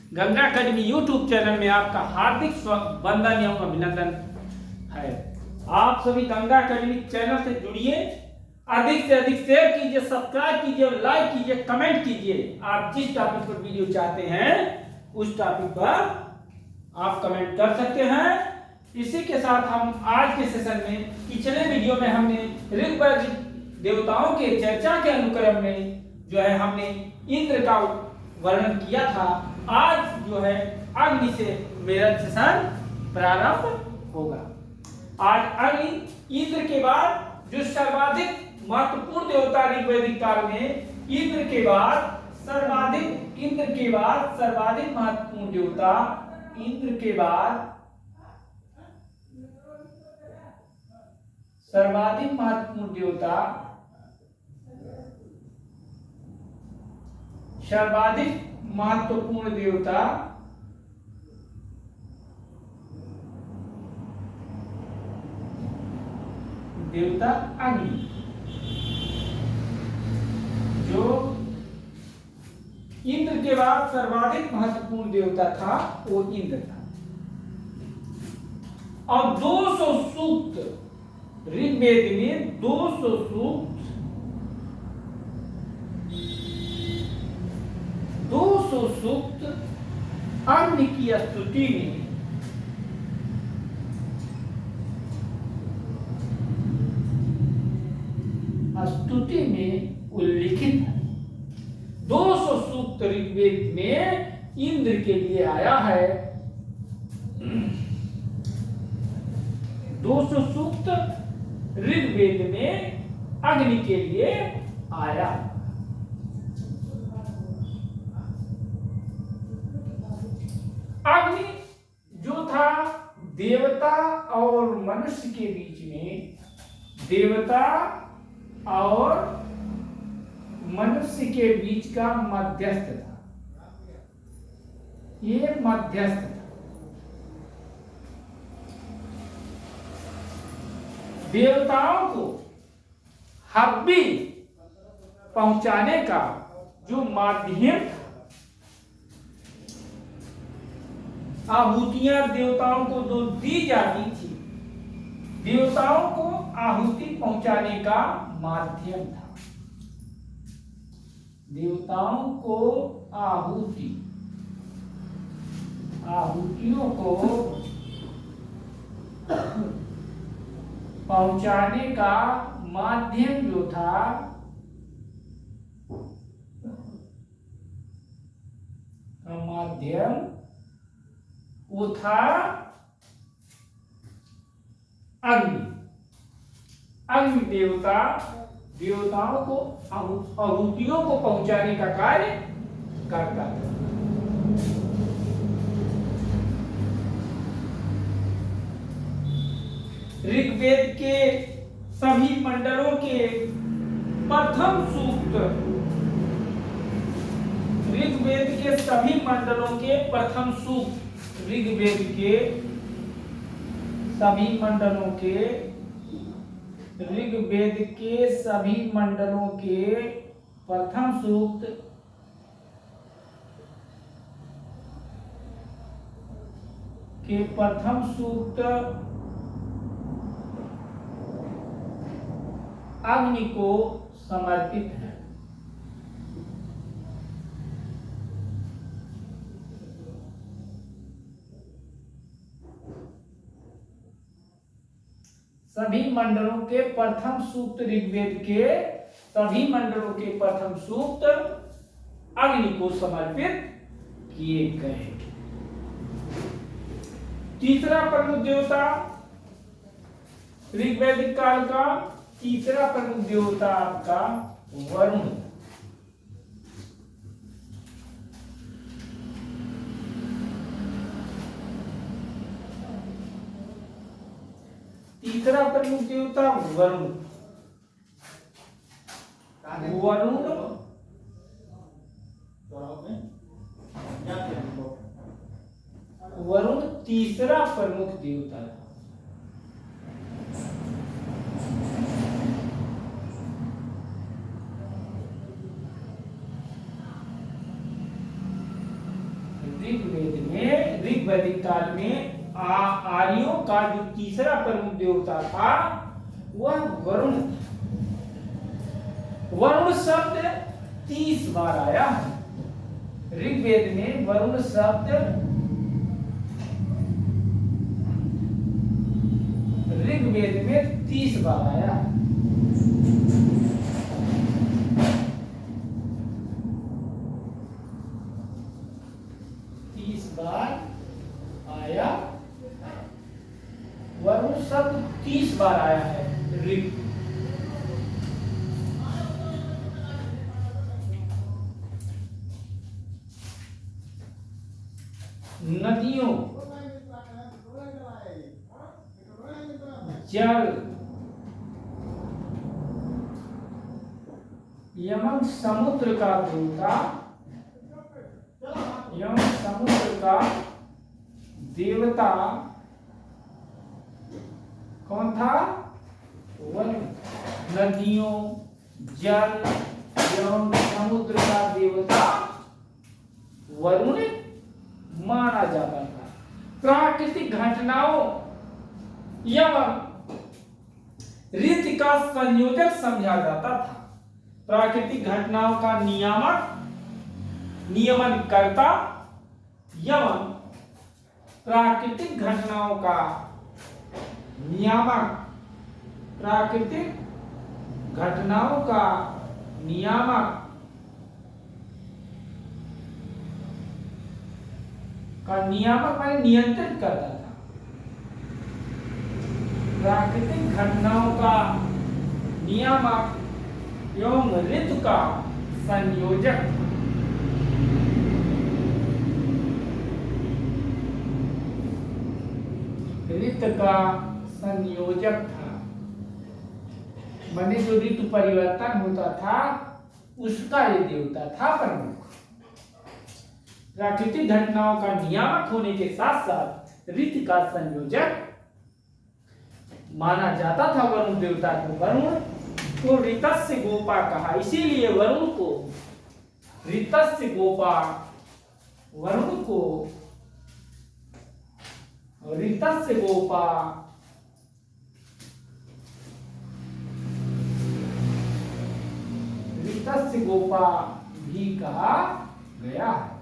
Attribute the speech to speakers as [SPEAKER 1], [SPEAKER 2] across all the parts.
[SPEAKER 1] Ganga academy YouTube channel में आपका हार्दिक वंदन एवं अभिनंदन है। आप सभी गंगा अकेडमी चैनल से जुड़िए, अधिक से अधिक शेयर कीजिए, सब्सक्राइब कीजिए, लाइक कीजिए, कमेंट कीजिए। आप जिस टॉपिक पर वीडियो चाहते हैं उस टॉपिक पर आप कमेंट कर सकते हैं। इसी के साथ हम आज के सेशन में, पिछले वीडियो में हमने ऋग्वेद देवताओं के चर्चा के अनुक्रम में जो है हमने इंद्र का वर्णन किया था। आज जो है अग्नि से मेरा सेशन प्रारंभ होगा। आज अग्नि इंद्र के बाद जो सर्वाधिक महत्वपूर्ण देवता ऋग्वैदिक काल में, इंद्र के बाद सर्वाधिक महत्वपूर्ण देवता, इंद्र के बाद सर्वाधिक महत्वपूर्ण देवता, सर्वाधिक महत्वपूर्ण देवता देवता अग्नि, जो इंद्र के बाद सर्वाधिक महत्वपूर्ण देवता था वो इंद्र था। और 200 सूक्त ऋग्वेद में, 200 सूक्त, 200 सूक्त अग्नि की स्तुति में उल्लिखित है। 200 सूक्त ऋग्वेद में इंद्र के लिए आया है। 200 सूक्त ऋग्वेद में अग्नि के लिए आया। अग्नि जो था देवता और मनुष्य के बीच में, देवता और मनुष्य के बीच का मध्यस्थ था। ये मध्यस्थ था। देवताओं को हव्य पहुंचाने का जो माध्यम था, आहुतियां देवताओं को जो दी जाती थी, देवताओं को आहुति पहुंचाने का माध्यम था। देवताओं को आहुतियों को पहुंचाने का माध्यम जो था वो था अग्नि। अग्नि देवता देवताओं को आहुतियों को पहुंचाने का कार्य करता था। ऋग्वेद के सभी मंडलों के प्रथम सूक्त, ऋग्वेद के सभी मंडलों के प्रथम सूक्त, ऋग्वेद के सभी मंडलों के, ऋग्वेद के सभी मंडलों के प्रथम सूक्त के प्रथम सूक्त अग्नि को समर्पित है। सभी मंडलों के प्रथम सूक्त, ऋग्वेद के सभी मंडलों के प्रथम सूक्त अग्नि को समर्पित किए गए। तीसरा प्रमुख देवता ऋग्वैदिक काल का, तीसरा प्रमुख देवता आपका वरुण। तीसरा प्रमुख देवता वरुण। वरुण तीसरा प्रमुख देवता था। ऋग्वेद में ऋग्वैदिक काल में आर्यों का जो तीसरा प्रमुख देवता था वह वरुण था। वरुण शब्द 30 बार आया है ऋग्वेद में। वरुण शब्द ऋग्वेद में 30 बार आया है। वरुण शब्द 30 बार आया है ऋग। नदियों, जल एवं समुद्र का देवता कौन था? वरुण। नदियों, जल एवं समुद्र का देवता वरुण माना जाता था। प्राकृतिक घटनाओं एवं रीति का संयोजक समझा जाता था। प्राकृतिक घटनाओं का नियमन करता एवं प्राकृतिक घटनाओं का नियामक, प्राकृतिक घटनाओं का नियामक माने नियंत्रित करता था। प्राकृतिक घटनाओं का नियामक एवं ऋतु का संयोजक। ऋतु का संयोजक था, माने जो ऋतु परिवर्तन होता था उसका ये देवता था प्रमुख। प्राकृतिक घटनाओं का नियामक होने के साथ साथ ऋतु का संयोजक माना जाता था वरुण देवता को। वरुण को ऋतस्य गोपा कहा, इसीलिए वरुण को ऋतस्य गोपा, वरुण को ऋतस्य गोपा ऋतस्य गोपा भी कहा गया है।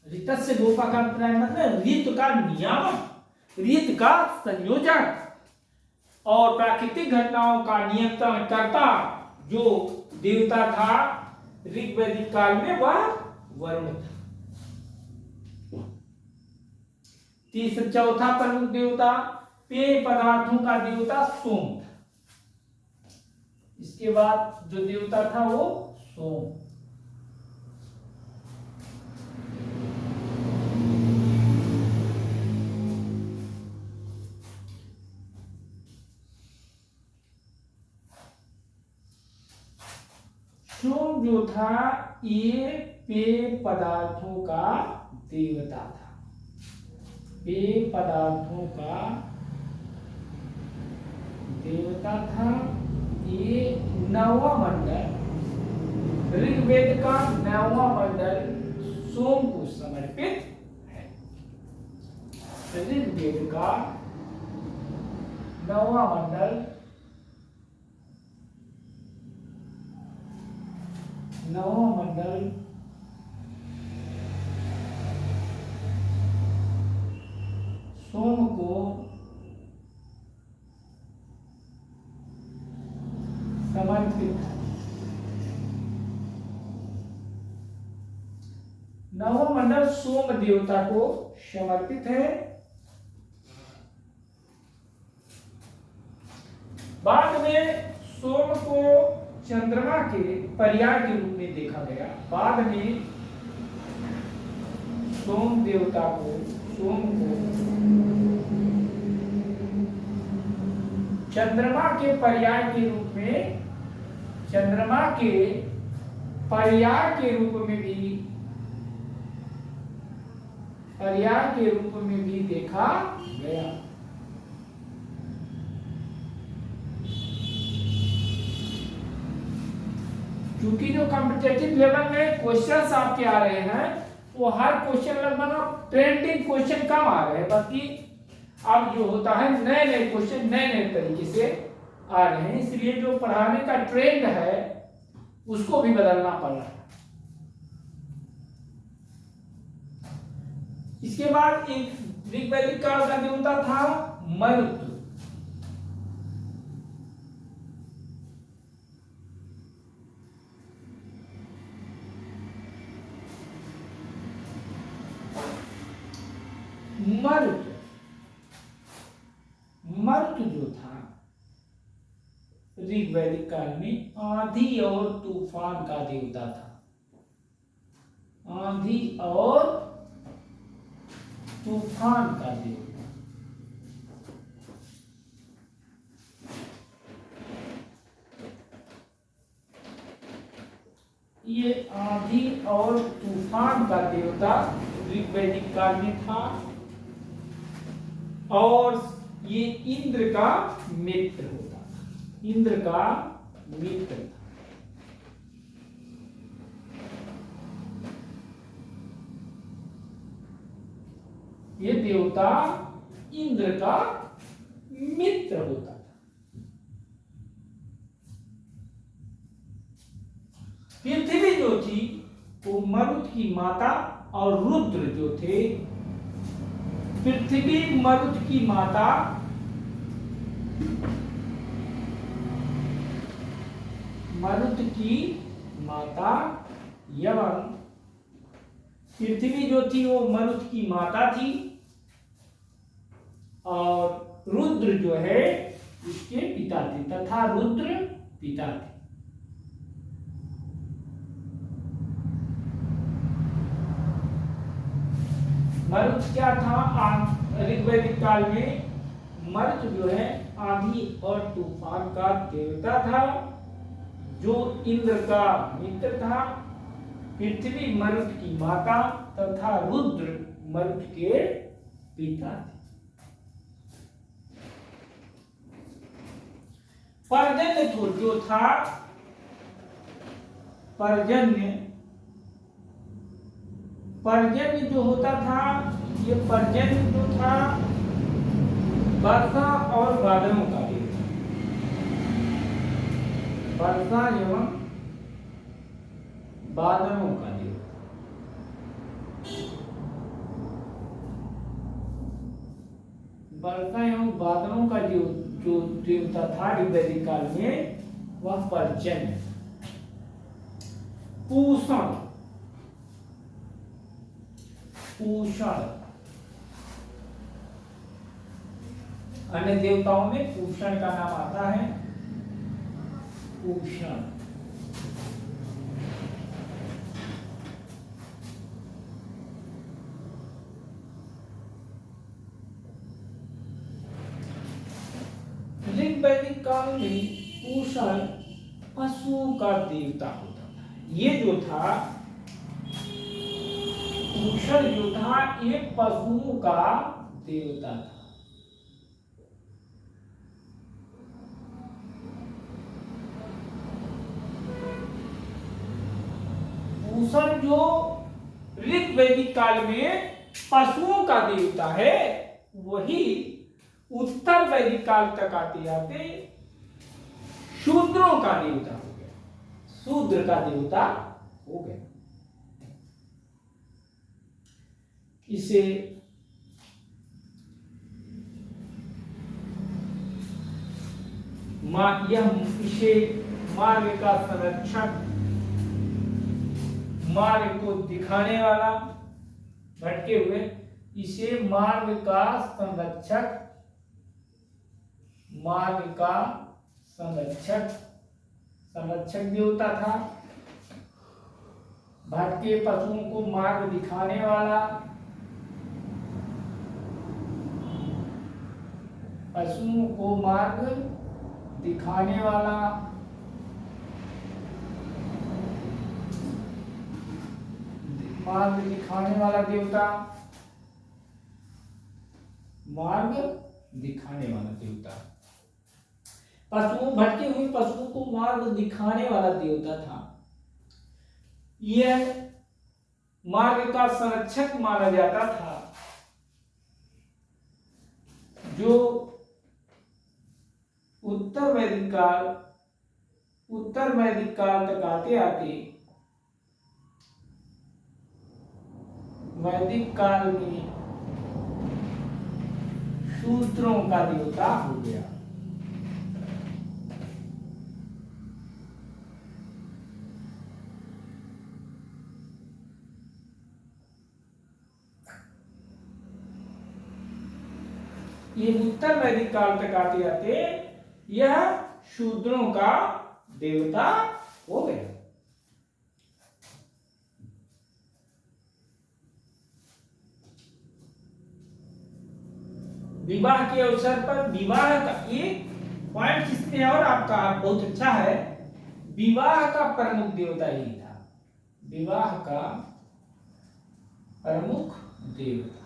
[SPEAKER 1] ऋतस्य गोपा का मतलब ऋतु का नियामक, ऋतु का संयोजक और प्राकृतिक घटनाओं का नियंत्रण करता जो देवता था ऋग्वैदिक काल में वह वरुण था। चौथा प्रमुख देवता पेय पदार्थों का देवता सोम था। इसके बाद जो देवता था वो सोम। सोम जो था ये पेय पदार्थों का देवता था। पेय पदार्थों का देवता था। ये 9वां मंडल, ऋग्वेद का 9वां मंडल सोम को समर्पित है। ऋग्वेद का 9वां मंडल सोम को समर्पित है। 9वां मंडल सोम देवता को समर्पित है। बाद में सोम को चंद्रमा के पर्याय के रूप में देखा गया। बाद में सोम चंद्रमा के पर्याय के रूप में, चंद्रमा के पर्याय के रूप में भी देखा गया। क्योंकि जो कॉम्पिटिटिव लेवल में क्वेश्चंस आपके आ रहे हैं वो हर क्वेश्चन लगभग ट्रेंडिंग क्वेश्चन कम आ रहे हैं, बाकी अब जो होता है नए नए क्वेश्चन नए नए तरीके से आ रहे हैं, इसलिए जो पढ़ाने का ट्रेंड है उसको भी बदलना पड़ रहा है। इसके बाद एक ऋग्वैदिक काल का देवता था मरुत। मरुत मरुत जो था ऋग्वैदिक काल में आंधी और तूफान का देवता था। आंधी और तूफान का देवता। ये आंधी और तूफान का देवता ऋग्वैदिक काल में था और ये इंद्र का मित्र होता था। इंद्र का मित्र था। ये देवता इंद्र का मित्र होता था। पृथ्वी जो थी वो मरुत की माता और रुद्र जो थे, पृथ्वी मरुत की माता एवं पृथ्वी जो थी वो मरुत की माता थी और रुद्र जो है उसके पिता थे तथा रुद्र पिता थे। मरुत क्या था ऋग्वैदिक काल में? मरुत जो है आंधी और तूफान का देवता था जो इंद्र का मित्र था। पृथ्वी मरुत की माता तथा रुद्र मरुत के पिता थे। पर्जन्य जो था, पर्जन्य जो होता था, ये पर्जन्य जो था वर्षा और बादलों का देवता। वर्षा एवं बादलों का देवता। वर्षा एवं बादलों का जो देवता था ऋग्वैदिक काल में वह पर्जन्य। पूषण अन्य देवताओं में पूषण का नाम आता है। पूषण ऋग्वैदिक काल में पूषण पशुओं का देवता होता था। ये जो था पूषण जो था ये पशुओं का देवता था। पूषण जो ऋग्वैदिक काल में पशुओं का देवता है वही उत्तर वैदिक काल तक आते आते शूद्रों का देवता हो गया। शूद्र का देवता हो गया। इसे मार्ग का संरक्षक, मार्ग को दिखाने वाला, भटके हुए इसे मार्ग का संरक्षक, मार्ग का संरक्षक देवता था। भटके पशुओं को मार्ग दिखाने वाला, पशुओं को मार्ग दिखाने वाला, मार्ग दिखाने वाला देवता, मार्ग दिखाने वाला देवता। पशुओं भटके हुए पशुओं को मार्ग दिखाने वाला देवता था यह मार्ग का संरक्षक माना जाता था। जो उत्तर वैदिक काल तक आते आते वैदिक काल में शूद्रों का देवता हो गया। ये उत्तर वैदिक काल तक आते आते यह शूद्रों का देवता हो गया। विवाह के अवसर पर विवाह का एक पॉइंट इसमें और आपका बहुत अच्छा है, विवाह का प्रमुख देवता यही था। विवाह का प्रमुख देवता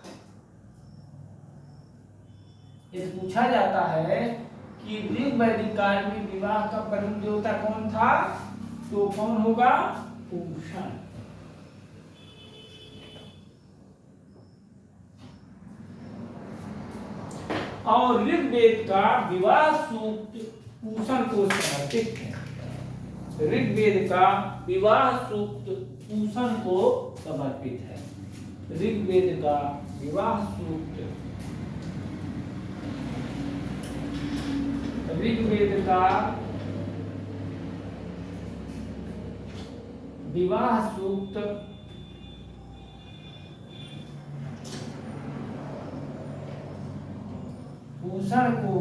[SPEAKER 1] ये पूछा जाता है कि ऋग वैदिक काल में विवाह का प्रमुख देवता कौन था, तो कौन होगा, पूषण। और ऋग्वेद का विवाह सूक्त पूषण को समर्पित है। ऋग्वेद का विवाह सूक्त पूषण को समर्पित है। ऋग्वेद का विवाह सूक्त ऋग्वेद का विवाह सूक्त पूषण को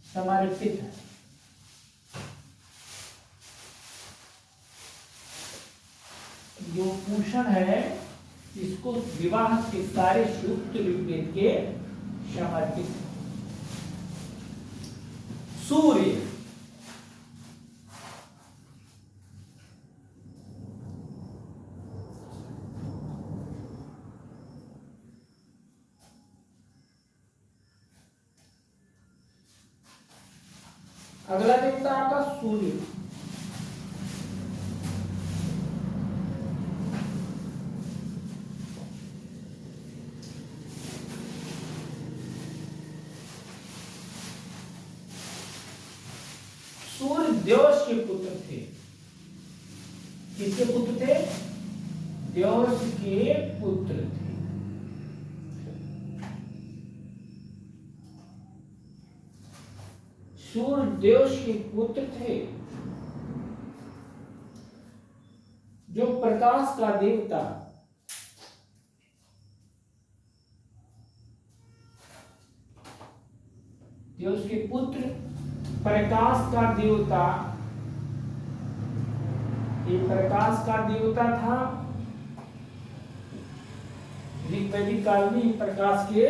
[SPEAKER 1] समर्पित है। जो पूषण है इसको विवाह के सारे सूक्त ऋग्वेद के समर्पित। सूर्य अगला देवता आपका सूर्य। सूर्य देवश के पुत्र थे। किसके पुत्र थे, देवश के पुत्र थे। सूर्य देवश के पुत्र थे। जो प्रकाश का देवता, देवश के पुत्र प्रकाश का देवता, ये प्रकाश का देवता था। ऋग्वैदिक काल में प्रकाश के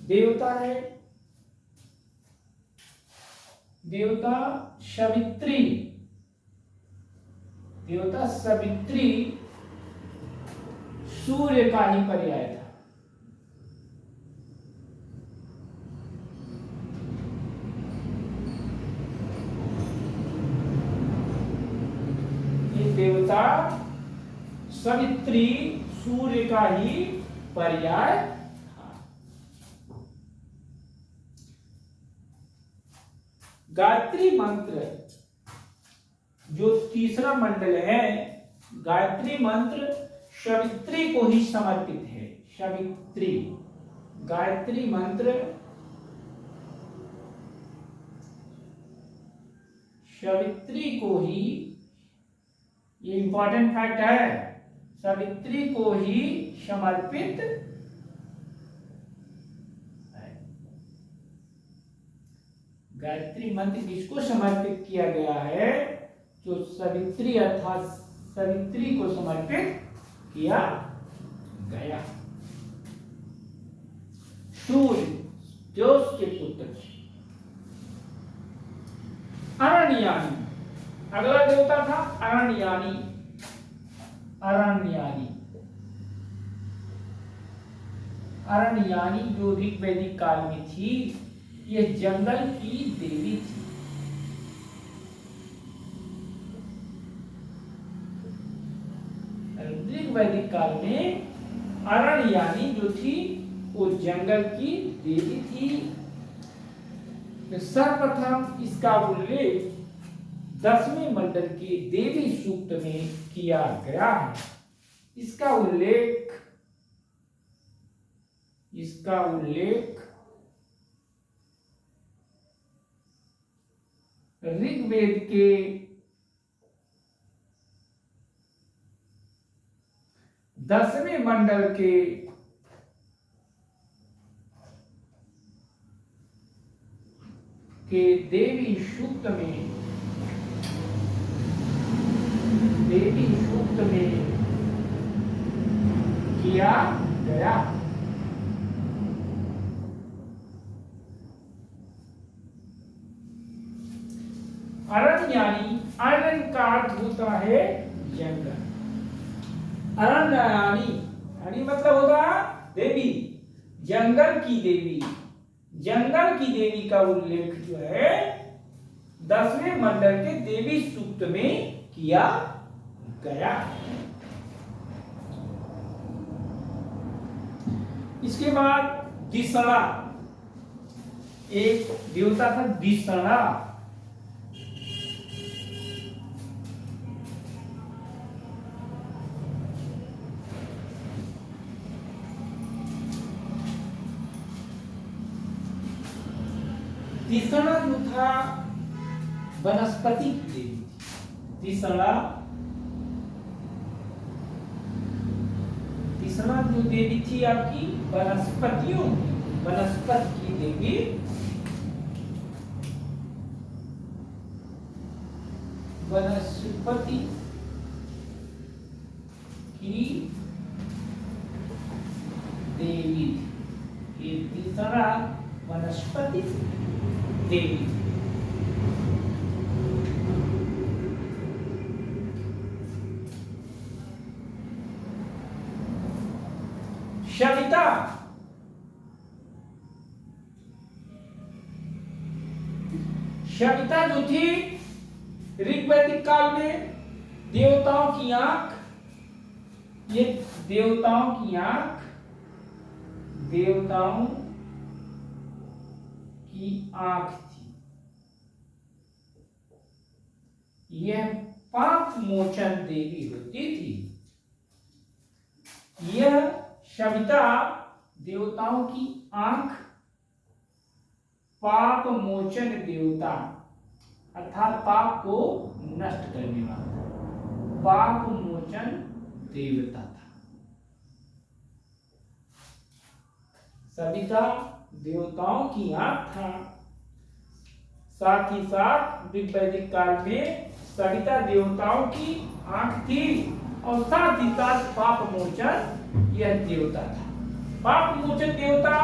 [SPEAKER 1] देवता है। देवता सवित्री, देवता सवित्री सूर्य का ही पर्याय था। देवता सवित्री सूर्य का ही पर्याय था। गायत्री मंत्र जो तीसरा मंडल है, गायत्री मंत्र सवित्री को ही समर्पित है। सवित्री, गायत्री मंत्र सवित्री को ही, ये इंपॉर्टेंट फैक्ट है, सवित्री को ही समर्पित है। गायत्री मंत्र किसको समर्पित किया गया है, जो सवित्री अर्थात सवित्री को समर्पित किया गया। सूर्य जोश के पुत्र। अरण्ययानी अगला देवता था, अरण्ययानी। अरण्ययानी अरण्ययानी जो ऋग्वैदिक काल में थी, ये जंगल की देवी थी। वैदिक काल में अरण्यानी जो थी वो जंगल की देवी थी। तो सर्वप्रथम इसका उल्लेख 10वें मंडल के देवी सूक्त में किया गया है। इसका उल्लेख ऋग्वेद के 10वें मंडल के देवी सूक्त में किया गया। अरण्यानी, अरण्य का अर्थ होता है जंगल। अरण्यानी मतलब होगा देवी, जंगल की देवी। जंगल की देवी का उल्लेख जो है 10वें मंडल के देवी सूक्त में किया गया। इसके बाद दिसड़ा, एक देवता था दिसड़ा। दिसड़ा जो था वनस्पति की देवी थी। दिसड़ा जो देवी थी आपकी वनस्पति की देवी। वनस्पति की देवी थी। ये दिसड़ा वनस्पति देवी। सविता जो थी ऋग्वैदिक काल में देवताओं की आंख, ये देवताओं की आंख थी। यह पाप मोचन देवी होती थी। यह सविता देवताओं की आंख, पाप मोचन देवता अर्थात पाप को नष्ट करने वाला पाप मोचन देवता था। सविता देवताओं की आंख था। साथ ही साथ वैदिक काल में सविता देवताओं की आंख थी और साथ ही साथ पाप मोचन यह देवता था। पाप मोचन देवता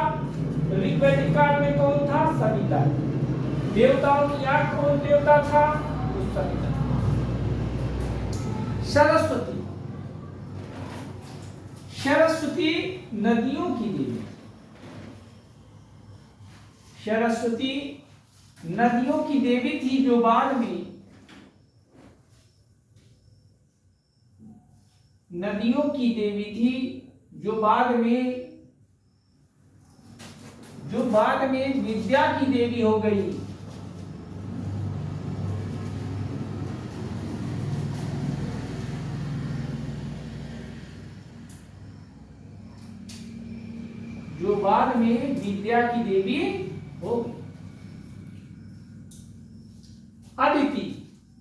[SPEAKER 1] ऋग्वैदिक काल में कौन था? सविता। देवताओं की आंख कौन देवता था? उस सविता। सरस्वती, सरस्वती नदियों की देवी। सरस्वती नदियों की देवी थी जो बाद में नदियों की देवी थी जो बाद में विद्या की देवी हो गई। जो बाद में विद्या की देवी हो गई। अदिति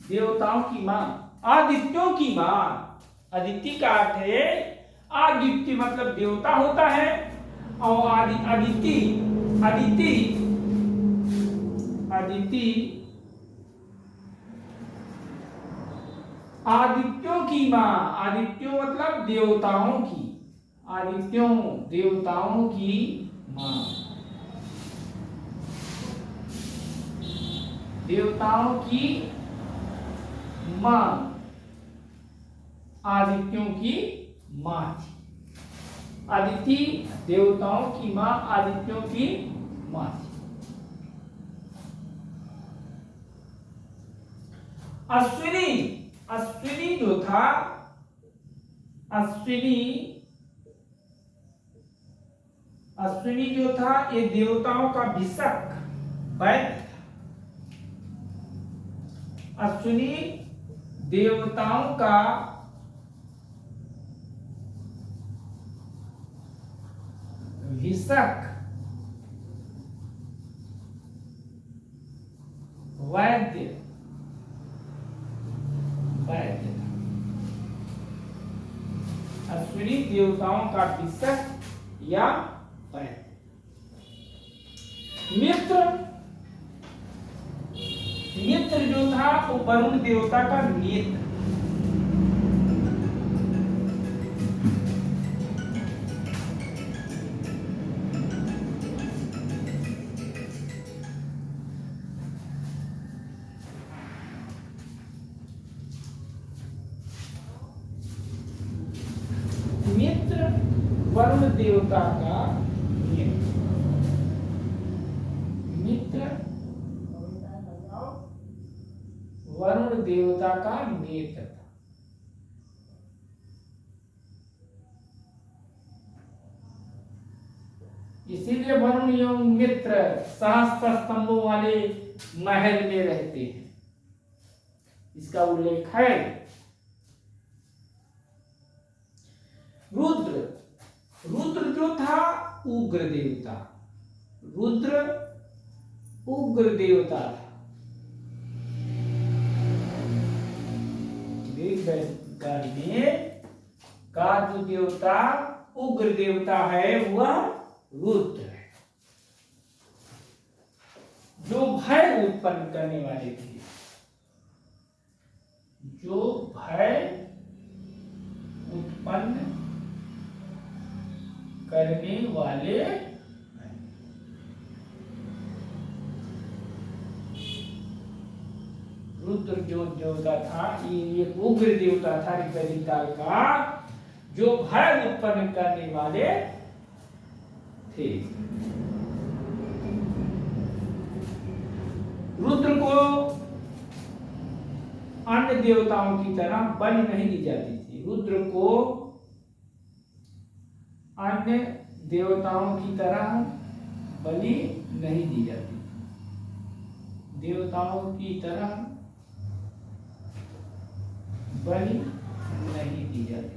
[SPEAKER 1] देवताओं की मां, आदित्यों की मां। अदिति का अर्थ है आदित्य मतलब देवता होता है और अदिति आदित्यों की मां। आदित्यों मतलब देवताओं की, देवताओं की मां। देवताओं की मां आदित्यों की मां थी। अदिति देवताओं की मां आदित्यों की मां थी। अश्विनी, अश्विनी जो था, अश्विनी, अश्विनी जो था ये देवताओं का भिषक वैद्य था। अश्विनी देवताओं का भिषक वैद्य, वैद्य, अश्विनी देवताओं का भिषक या वैद्य। मित्र, मित्र जो था वो वरुण देवता का नेत्र, मित्र वरुण देवता का नेत्र, मित्र वरुण देवता का नेत्र था। इसीलिए वरुण एवं मित्र सहस्त्र स्तंभों वाले महल में रहते हैं, इसका उल्लेख है। रुद्र, रुद्र जो था उग्र देवता, रुद्र उग्र देवता था। में का जो देवता उग्र देवता है वह रुद्र है, जो भय उत्पन्न करने वाले थे, जो भय उत्पन्न करने वाले। रुद्र जो देवता था ये उग्र देवता था ऋग्वैदिक काल का, जो भय उत्पन्न करने वाले थे। रुद्र को अन्य देवताओं की तरह बलि नहीं दी जाती थी, रुद्र को अन्य देवताओं की तरह बलि नहीं दी जाती, देवताओं की तरह बलि नहीं दी जाती।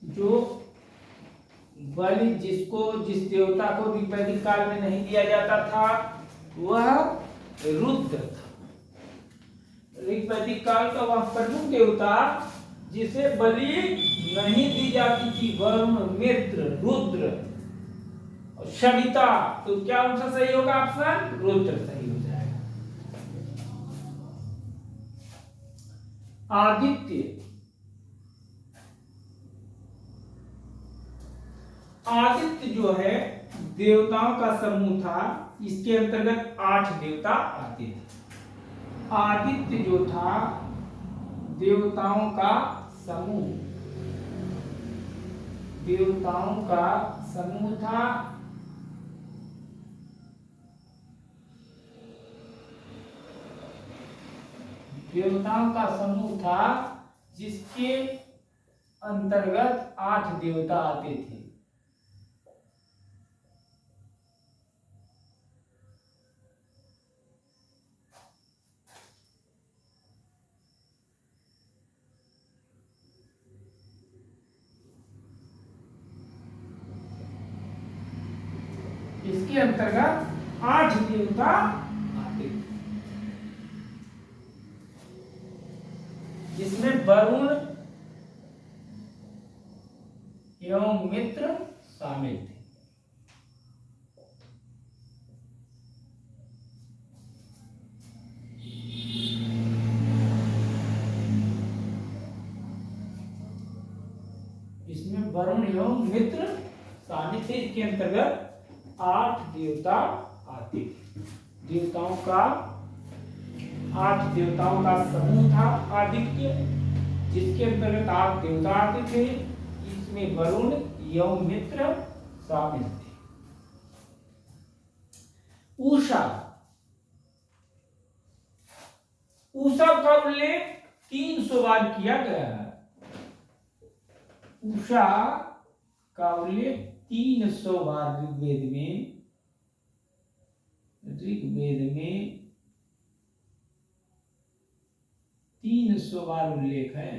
[SPEAKER 1] जो बलि जिस देवता को ऋग्वैदिक काल में नहीं दिया जाता था वह रुद्र था। ऋग्वैदिक काल का वह प्रमुख देवता जिसे बलि नहीं दी जाती थी वरुण, मित्र, रुद्र और सविता। तो क्या उनका सही होगा? ऑप्शन रुद्र सही हो जाएगा। आदित्य, आदित्य जो है देवताओं का समूह था, इसके अंतर्गत 8 देवता आते थे। आदित्य जो था देवताओं का समूह, देवताओं का समूह था। देवताओं का समूह था जिसके अंतर्गत 8 देवता आते थे। इसके अंतर्गत 8 देवता आते थे, जिसमें वरुण एवं मित्र शामिल थे। इसमें वरुण एवं मित्र शामिल थे। इसके अंतर्गत 8 देवता आते थे। देवताओं का 8 देवताओं का समूह था आदित्य, जिसके अंतर्गत 8 देवता आते थे। इसमें वरुण एवं मित्र शामिल थे। उषा, उषा का उल्लेख 300 बार किया गया है। उषा का उल्लेख 300 बार ऋग्वेद में 300 बार उल्लेख है।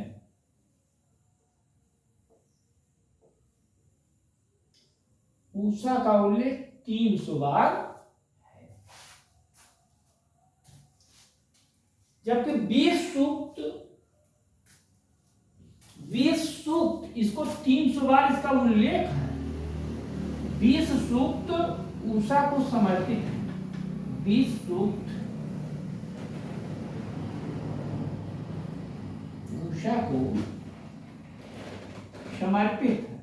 [SPEAKER 1] उषा का उल्लेख 300 बार है। जबकि 20 सूक्त इसको 300 बार इसका उल्लेख है। 20 सूक्त उषा को समर्पित है। 20 सूक्त उषा को समर्पित है।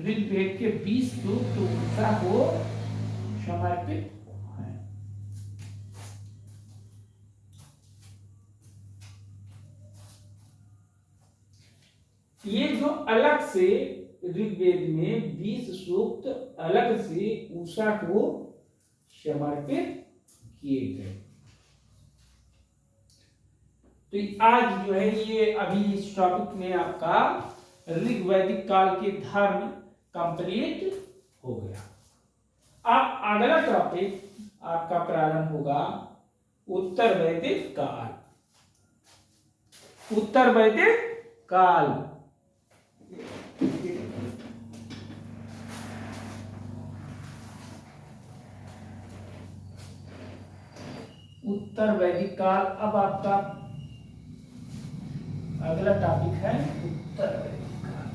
[SPEAKER 1] ऋग्वेद के 20 सूक्त उषा को समर्पित है। ये जो अलग से ऋग्वेद में 20 सूक्त अलग से उषा को समर्पित किए गए। तो आज जो है ये अभी इस टॉपिक में आपका ऋग्वैदिक काल के धर्म कंप्लीट हो गया। अब अगला टॉपिक आपका प्रारंभ होगा उत्तर वैदिक काल। उत्तर वैदिक काल उत्तर वैदिक काल। अब आपका अगला टॉपिक है उत्तर वैदिक काल।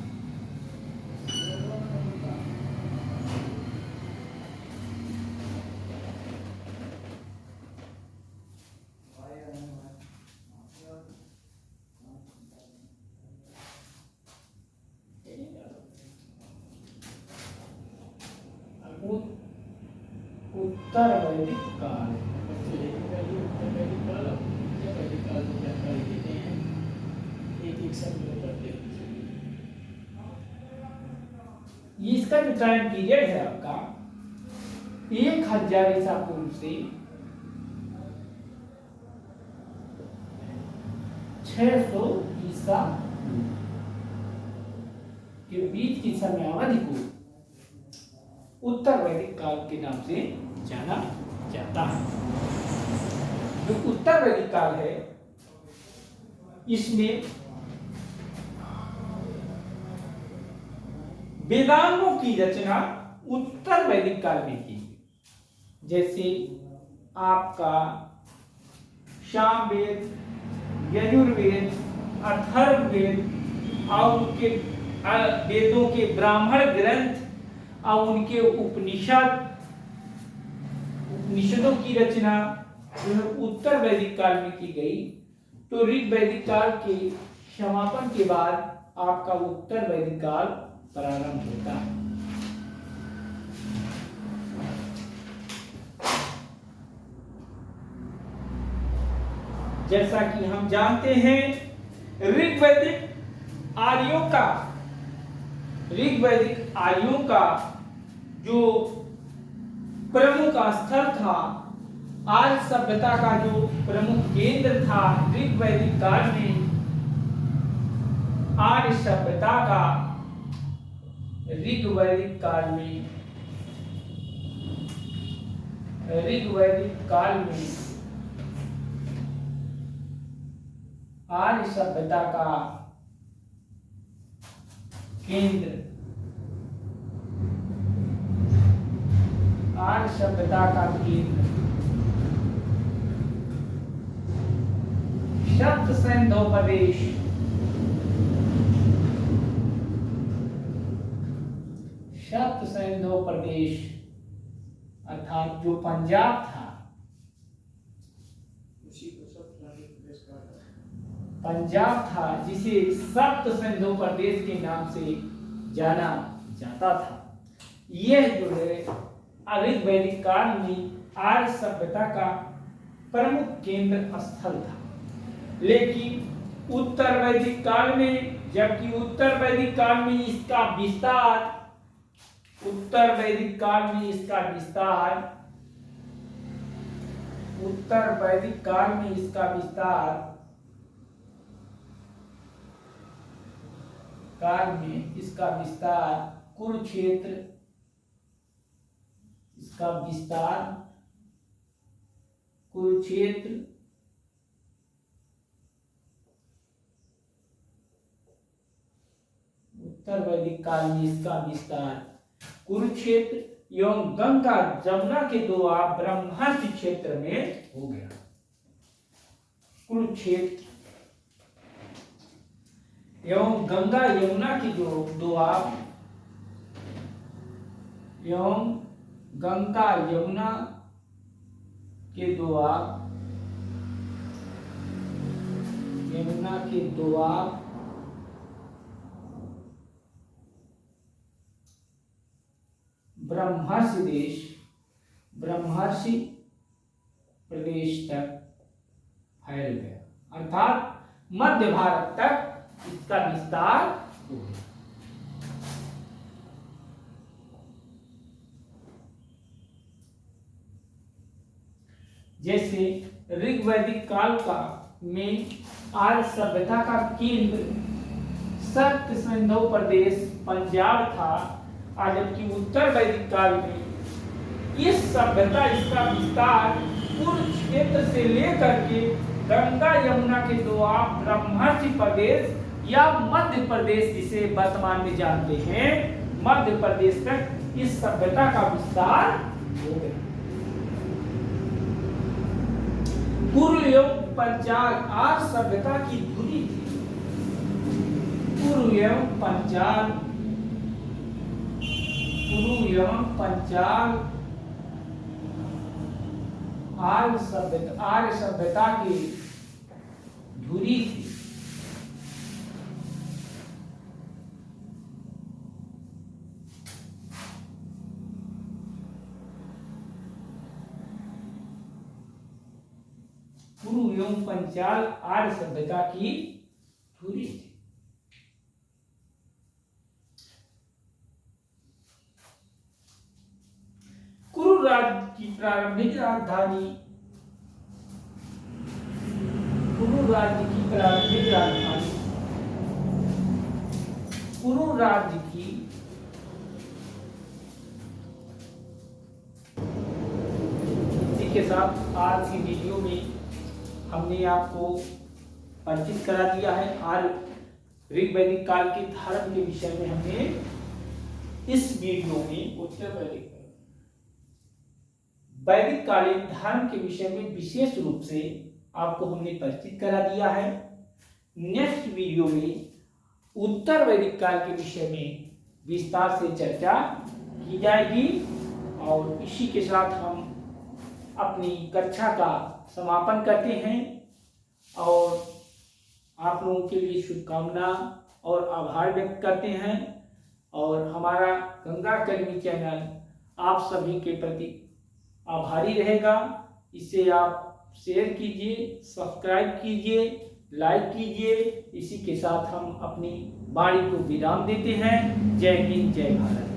[SPEAKER 1] उत्तर वैदिक काल इसका जो टाइम पीरियड है आपका 1000 ईसा पूर्व से 600 ईसा के बीच की समय अवधि को उत्तर वैदिक काल के नाम से जाना जाता है। जो उत्तर वैदिक काल है इसमें वेदांगों की रचना उत्तर वैदिक काल में की। जैसे आपका सामवेद, यजुर्वेद, अथर्ववेद और उनके वेदों के ब्राह्मण ग्रंथ और उनके उपनिषदों की रचना जो है उत्तर वैदिक काल में की गई। तो ऋग वैदिक काल के समापन के बाद आपका उत्तर वैदिक काल प्रारंभ होता है। जैसा कि हम जानते हैं ऋग्वैदिक आर्यों का जो प्रमुख स्थल था, आर्य सभ्यता का जो प्रमुख केंद्र था ऋग्वैदिक काल में, आर्य सभ्यता का ऋग्वैदिक काल में आर्य सभ्यता का केंद्र, सप्त सैंधोपदेश, अर्थात जो पंजाब था, जिसे सप्त सिंधु प्रदेश के नाम से जाना जाता था। यह जो है ऋग्वैदिक काल में आर्य सभ्यता का प्रमुख केंद्र स्थल था। लेकिन उत्तर वैदिक काल में, जबकि उत्तर वैदिक काल में इसका विस्तार उत्तर वैदिक काल में इसका विस्तार कुरुक्षेत्र, इसका विस्तार कुरुक्षेत्र, उत्तर वैदिक काल में इसका विस्तार कुरुक्षेत्र एवं गंगा जमुना के दोआब ब्रह्महर्षि क्षेत्र में हो गया। कुरुक्षेत्र एवं गंगा यमुना की दोआब एवं गंगा यमुना के दोआब ब्रह्मर्षि प्रदेश तक फैल गया, अर्थात मध्य भारत तक इसका विस्तार हो गया। जैसे ऋग्वैदिक काल में आर्य सभ्यता का केंद्र सप्त सिंधु प्रदेश पंजाब था, जबकि उत्तर वैदिक काल में इस सभ्यता इसका विस्तार कुरुक्षेत्र से लेकर के गंगा यमुना के दोआब ब्रह्मर्षि प्रदेश या मध्य प्रदेश, जिसे वर्तमान में जानते हैं मध्य प्रदेश तक इस सभ्यता का विस्तार हो गया। कुरु एवं पंचाल आर्य सभ्यता की धुरी थी। कुरु एवं पंचाल आर्य सभ्यता की धुरी थी। कुरु एवं पंचाल आर्य सभ्यता की धुरी थी। कुरु राज्य की प्रारंभिक राजधानी कुरु राज्य की इसी के साथ आज की वीडियो में हमने आपको परिचित करा दिया है। आर्य ऋग्वैदिक काल के धर्म के विषय में हमने इस वीडियो में उत्तर वैदिक कालीन धर्म के विषय में विशेष रूप से आपको हमने परिचित करा दिया है। नेक्स्ट वीडियो में उत्तर वैदिक काल के विषय में विस्तार से चर्चा की जाएगी और इसी के साथ हम अपनी कक्षा का समापन करते हैं और आप लोगों के लिए शुभकामना और आभार व्यक्त करते हैं। और हमारा गंगा अकेडमी चैनल आप सभी के प्रति आभारी रहेगा। इसे आप शेयर कीजिए, सब्सक्राइब कीजिए, लाइक कीजिए। इसी के साथ हम अपनी वाणी को विराम देते हैं। जय हिंद, जय भारत।